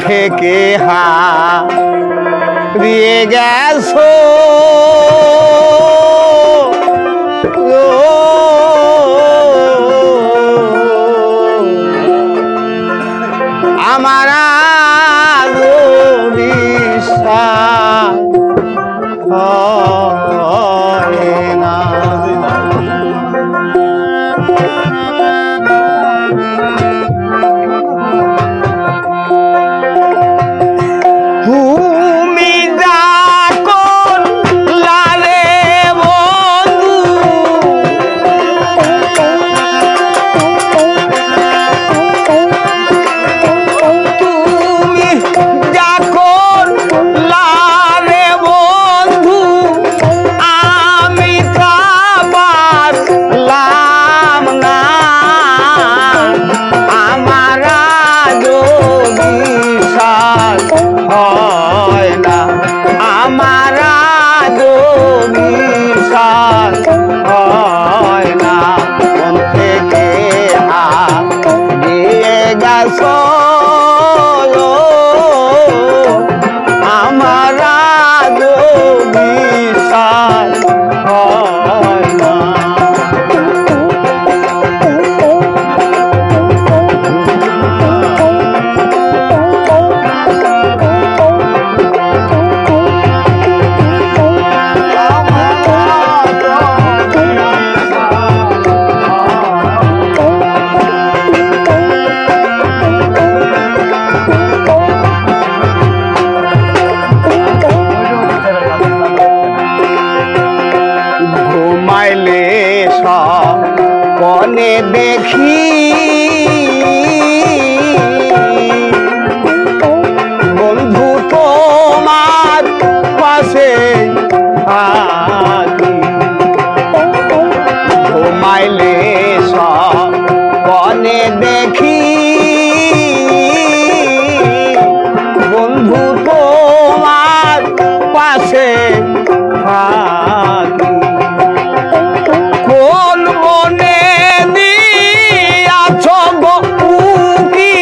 থেকে হারিয়ে গেছো আমার বিশ্বাস হয় না। তুমি ডাকো লারে বন্ধু, তুমি ডাকো লারে বন্ধু, আমি তো পারলাম না। আমার আজও বিশ্বাস হয় না, আমার আজও বিশ্বাস হয় না। মন থেকে হারিয়ে গেছো আমার আজও বিশ্বাস হয় না। ঘুমাইলে স্বপ্নে দেখি বন্ধু তোমার পাশে থাকি। ঘুমাইলে স্বপ্নে দেখি বন্ধু তোমার পাশে থাকি। কোন বনে দিয়াছ গো উকি,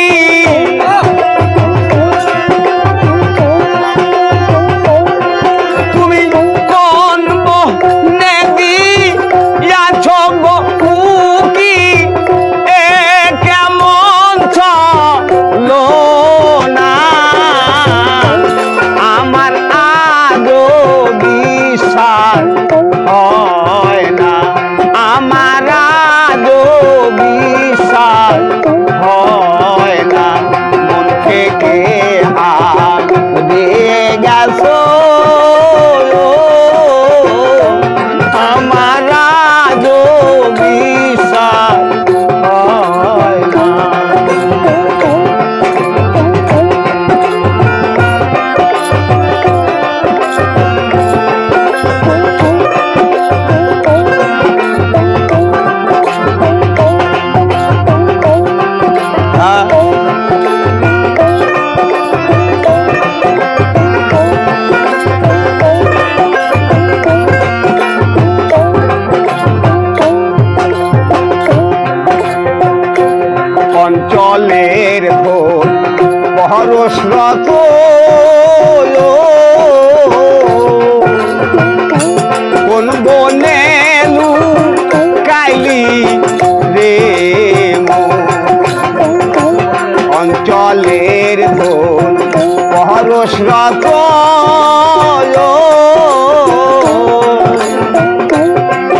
তুমি কোন বনে দিয়াছ গো উকি, এ কেমন চলো না। আমার আজও বিশ্বাস হয় না, আমার আজও বিশ্বাস হয় না। মন থেকে হারিয়ে গেছো আমার আজও বিশ্বাস হয় না। অঞ্চলের পরশরত কোন বনে লুকাইলি রে অঞ্চলের পরশরত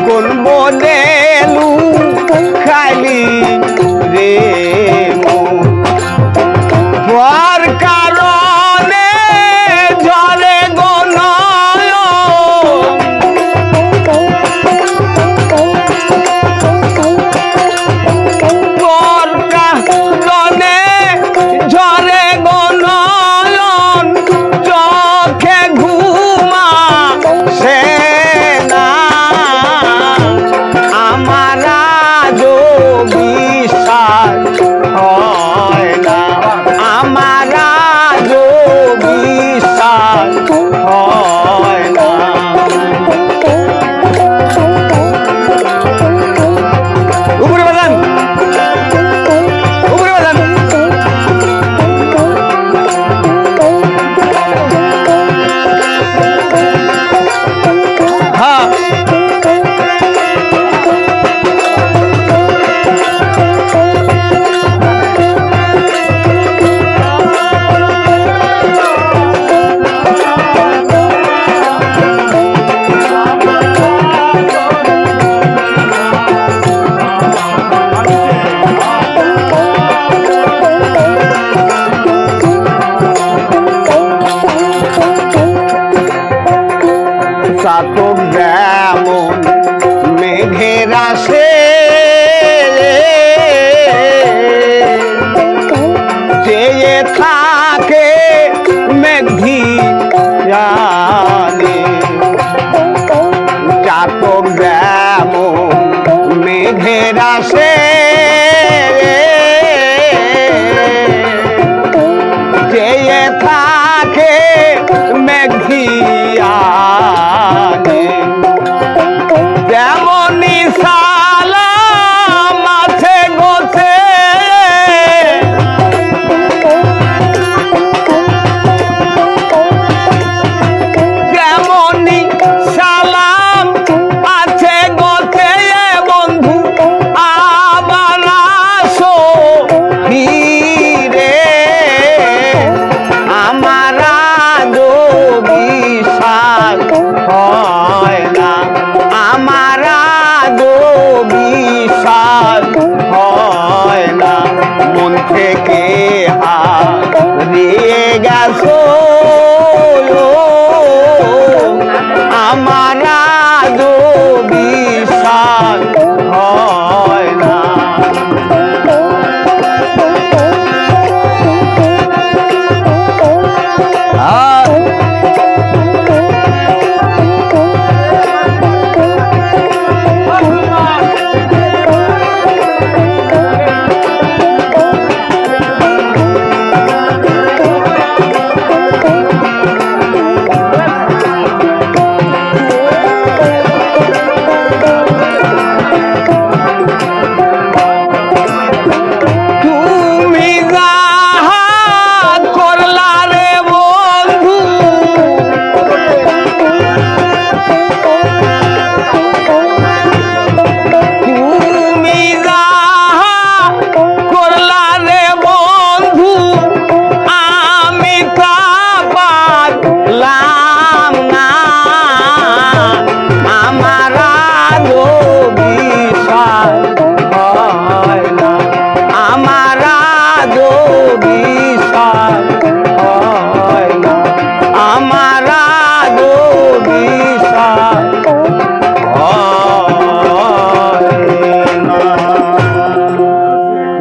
কোন বনে লুকাইলি রে তোর কারণে ঝরে গো নয়ন, তোর কারণে ঝরে গো নয়ন, চোখে ঘুম আসে না। আমার আজও বিশ্বাস থাকে মেঘি জানে চাতক যেমন মেঘের আসে চেয়ে থাকে মেঘিয়ানে যেমনই সালাম আছে গোছে যেমনই সালাম আছে গোছে বন্ধু আবার আসো ফিরে আমার আজও বিশ্বাস হয় না আমার আজও বিশ্বাস হয় না মন থেকে হারিয়ে গেছো আমার আজও বিশ্বাস হয় না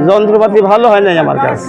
যন্ত্রপাতি ভালো হয় নাই আমার কাছে।